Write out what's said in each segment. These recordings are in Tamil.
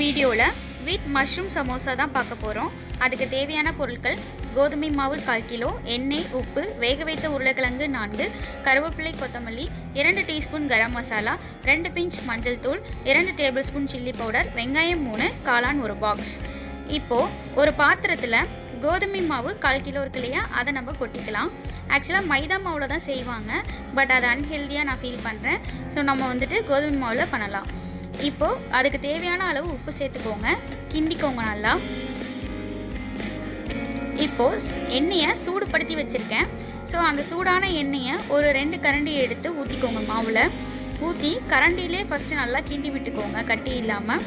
வீடியோவில் வீட் மஷ்ரூம் சமோசா தான் பார்க்க போகிறோம். அதுக்கு தேவையான பொருட்கள்: கோதுமை மாவு 1/4 கிலோ, எண்ணெய், உப்பு, வேக வைத்த உருளைக்கிழங்கு 4, கருவேப்பிலை, கொத்தமல்லி, 2 டீஸ்பூன் கரம் மசாலா, 2 பிஞ்ச் மஞ்சள் தூள், 2 டேபிள் ஸ்பூன் சில்லி பவுடர், வெங்காயம் 3, காளான் 1 பாக்ஸ். இப்போது ஒரு பாத்திரத்தில் கோதுமை மாவு 1/4 கிலோ இருக்கு இல்லையா, அதை நம்ம கொட்டிக்கலாம். ஆக்சுவலாக மைதா மாவில் தான் செய்வாங்க, பட் அது அன்ஹெல்தியாக நான் ஃபீல் பண்ணுறேன். ஸோ நம்ம வந்துட்டு கோதுமை மாவில் பண்ணலாம். இப்போது அதுக்கு தேவையான அளவு உப்பு சேர்த்துக்கோங்க, கிண்டிக்கோங்க நல்லா. இப்போது எண்ணெயை சூடுபடுத்தி வச்சுருக்கேன். ஸோ அந்த சூடான எண்ணெயை ஒரு 2 கரண்டி எடுத்து ஊற்றிக்கோங்க. மாவில் ஊற்றி கரண்டிலே ஃபஸ்ட்டு நல்லா கிண்டி விட்டுக்கோங்க, கட்டி இல்லாமல்.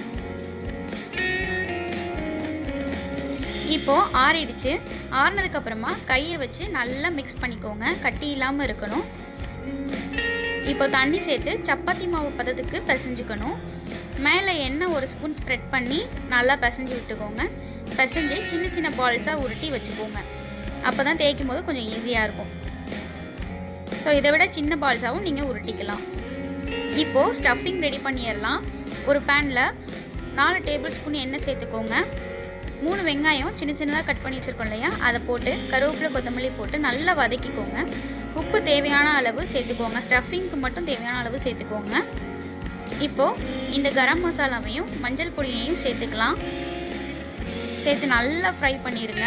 இப்போது ஆறிடுச்சு. ஆறினதுக்கப்புறமா கையை வச்சு நல்லா மிக்ஸ் பண்ணிக்கோங்க, கட்டி இல்லாமல் இருக்கணும். இப்போ தண்ணி சேர்த்து சப்பாத்தி மாவு பதத்துக்கு பிசைஞ்சுக்கணும். மேலே எண்ணெய் 1 ஸ்பூன் ஸ்ப்ரெட் பண்ணி நல்லா பிசைஞ்சு விட்டுக்கோங்க. பிசைஞ்சு சின்ன சின்ன பால்ஸாக உருட்டி வச்சுக்கோங்க. அப்போ தான் தேய்க்கும் போது கொஞ்சம் ஈஸியாக இருக்கும். ஸோ இதை விட சின்ன பால்ஸாகவும் நீங்கள் உருட்டிக்கலாம். இப்போது ஸ்டஃபிங் ரெடி பண்ணிடலாம். ஒரு பேனில் 4 டேபிள் ஸ்பூன் எண்ணெய் சேர்த்துக்கோங்க. 3 வெங்காயம் சின்ன சின்னதாக கட் பண்ணி வச்சுருக்கோம் இல்லையா, அதை போட்டு கருவேப்பிலை, கொத்தமல்லி போட்டு நல்லா வதக்கிக்கோங்க. உப்பு தேவையான அளவு சேர்த்துக்கோங்க. ஸ்டஃபிங்க்கு மட்டும் தேவையான அளவு சேர்த்துக்கோங்க. இப்போது இந்த கரம் மசாலாவையும் மஞ்சள் பொடியையும் சேர்த்துக்கலாம். சேர்த்து நல்லா ஃப்ரை பண்ணிடுங்க,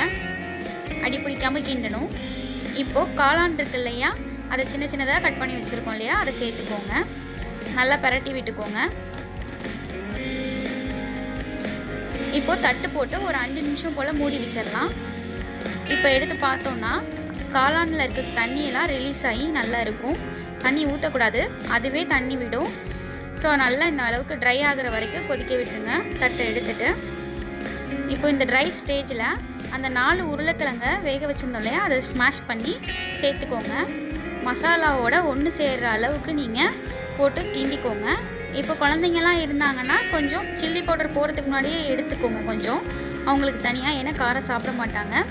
அடிப்பிடிக்காமல் கிண்டணும். இப்போது காளான் இருக்கு இல்லையா, அதை சின்ன சின்னதாக கட் பண்ணி வச்சுருக்கோம் இல்லையா, அதை சேர்த்துக்கோங்க. நல்லா பரட்டி விட்டுக்கோங்க. இப்போது தட்டு போட்டு ஒரு 5 நிமிஷம் போல் மூடி வச்சிடலாம். இப்போ எடுத்து பார்த்தோன்னா காளானில் இருக்க தண்ணியெல்லாம் ரிலீஸ் ஆகி நல்லா இருக்கும். தண்ணி ஊற்றக்கூடாது, அதுவே தண்ணி விடும். ஸோ நல்லா இந்த அளவுக்கு ட்ரை ஆகிற வரைக்கும் கொதிக்க விட்டுருங்க, தட்டை எடுத்துகிட்டு. இப்போ இந்த ட்ரை ஸ்டேஜில் அந்த 4 உருளைக்கிழங்க வேக வச்சுருந்தோம் இல்லையா, அதை ஸ்மாஷ் பண்ணி சேர்த்துக்கோங்க. மசாலாவோட ஒன்று சேர்கிற அளவுக்கு நீங்கள் போட்டு கிண்டிக்கோங்க. இப்போ குழந்தைங்கலாம் இருந்தாங்கன்னா கொஞ்சம் சில்லி பவுடர் போடுறதுக்கு முன்னாடியே எடுத்துக்கோங்க, கொஞ்சம் அவங்களுக்கு தனியாக, ஏன்னா காரம் சாப்பிட மாட்டாங்க.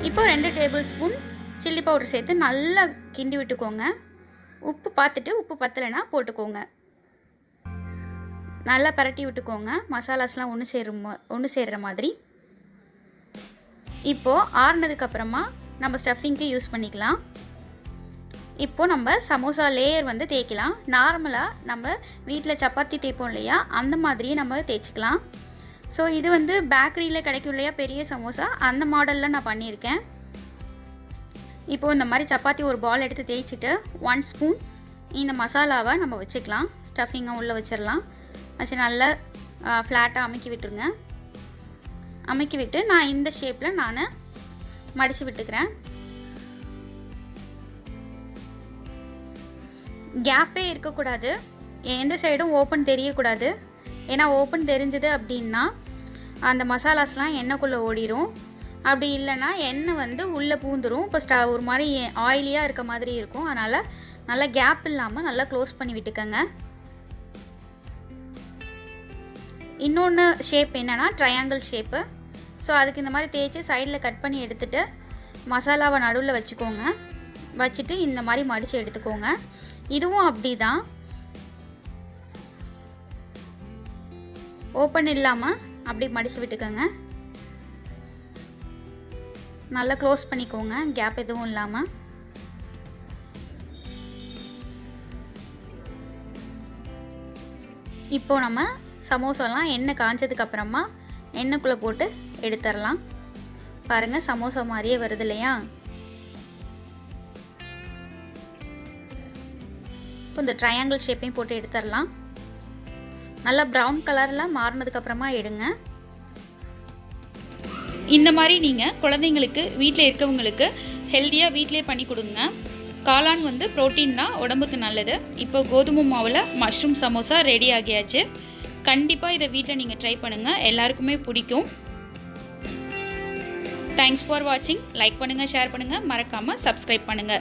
இப்போ 2 டேபிள் ஸ்பூன் சில்லி பவுடர் சேர்த்து நல்லா கிண்டி விட்டுக்கோங்க. உப்பு பார்த்துட்டு உப்பு பத்தலைன்னா போட்டுக்கோங்க. நல்லா பரட்டி விட்டுக்கோங்க, மசாலாஸ்லாம் ஒன்று சேர்கிற மாதிரி. இப்போது ஆறுனதுக்கப்புறமா நம்ம ஸ்டஃபிங்க்கு யூஸ் பண்ணிக்கலாம். இப்போது நம்ம சமோசா லேயர் வந்து தேய்க்கலாம். நார்மலாக நம்ம வீட்டில் சப்பாத்தி தேய்ப்போம் இல்லையா, அந்த மாதிரியே நம்ம தேய்ச்சிக்கலாம். ஸோ இது வந்து பேக்கரியில் கிடைக்கும் இல்லையா பெரிய சமோசா, அந்த மாடலில் நான் பண்ணியிருக்கேன். இப்போது இந்த மாதிரி சப்பாத்தி ஒரு பால் எடுத்து தேய்ச்சிட்டு 1 ஸ்பூன் இந்த மசாலாவை நம்ம வச்சுக்கலாம். ஸ்டஃபிங்கை உள்ளே வச்சிடலாம். வச்சு நல்லா ஃப்ளாட்டாக அமுக்கி விட்டுருங்க. அமுக்கி விட்டு நான் இந்த ஷேப்பில் நான் மடித்து விட்டுக்கிறேன். கேப்பே இருக்கக்கூடாது, எந்த சைடும் ஓப்பன் தெரியக்கூடாது. ஏன்னா ஓப்பன் தெரிஞ்சது அப்படின்னா அந்த மசாலாஸ்லாம் எண்ணெய்க்குள்ளே ஓடிடும். அப்படி இல்லைன்னா எண்ணெய் வந்து உள்ளே பூந்துடும். இப்போ ஒரு மாதிரி ஆயிலியாக இருக்க மாதிரி இருக்கும். அதனால் நல்லா கேப் இல்லாமல் நல்லா க்ளோஸ் பண்ணி விட்டுக்கோங்க. இன்னொன்று ஷேப் என்னென்னா ட்ரையாங்கிள் ஷேப்பு. ஸோ அதுக்கு இந்த மாதிரி தேய்ச்சி சைடில் கட் பண்ணி எடுத்துகிட்டு மசாலாவை நடுவில் வச்சுக்கோங்க. வச்சுட்டு இந்த மாதிரி மடித்து எடுத்துக்கோங்க. இதுவும் அப்படி தான், ஓப்பன் இல்லாமல் அப்படி மடித்து விட்டுக்கோங்க. நல்லா க்ளோஸ் பண்ணிக்கோங்க, கேப் எதுவும் இல்லாமல். இப்போ நம்ம சமோசாலாம் எண்ணெய் காஞ்சதுக்கப்புறமா எண்ணெய்க்குள்ளே போட்டு எடுத்துடலாம். பாருங்கள், சமோசா மாதிரியே வருது இல்லையா. இப்போ இந்த ட்ரையாங்கிள் ஷேப்பையும் போட்டு எடுத்துடலாம். நல்லா ப்ரௌன் கலரில் மாறினதுக்கப்புறமா எடுங்க. இந்த மாதிரி நீங்கள் குழந்தைங்களுக்கு வீட்டில் இருக்கவங்களுக்கு ஹெல்த்தியாக வீட்டிலே பண்ணி கொடுங்க. காளான் வந்து ப்ரோட்டீன் தான், உடம்புக்கு நல்லது. இப்போ கோதுமை மாவில் மஷ்ரூம் சமோசா ரெடி ஆகியாச்சு. கண்டிப்பாக இதை வீட்டில் நீங்கள் ட்ரை பண்ணுங்கள், எல்லாருக்குமே பிடிக்கும். தேங்க்ஸ் ஃபார் வாட்சிங். லைக் பண்ணுங்கள், ஷேர் பண்ணுங்கள், மறக்காமல் சப்ஸ்கிரைப் பண்ணுங்கள்.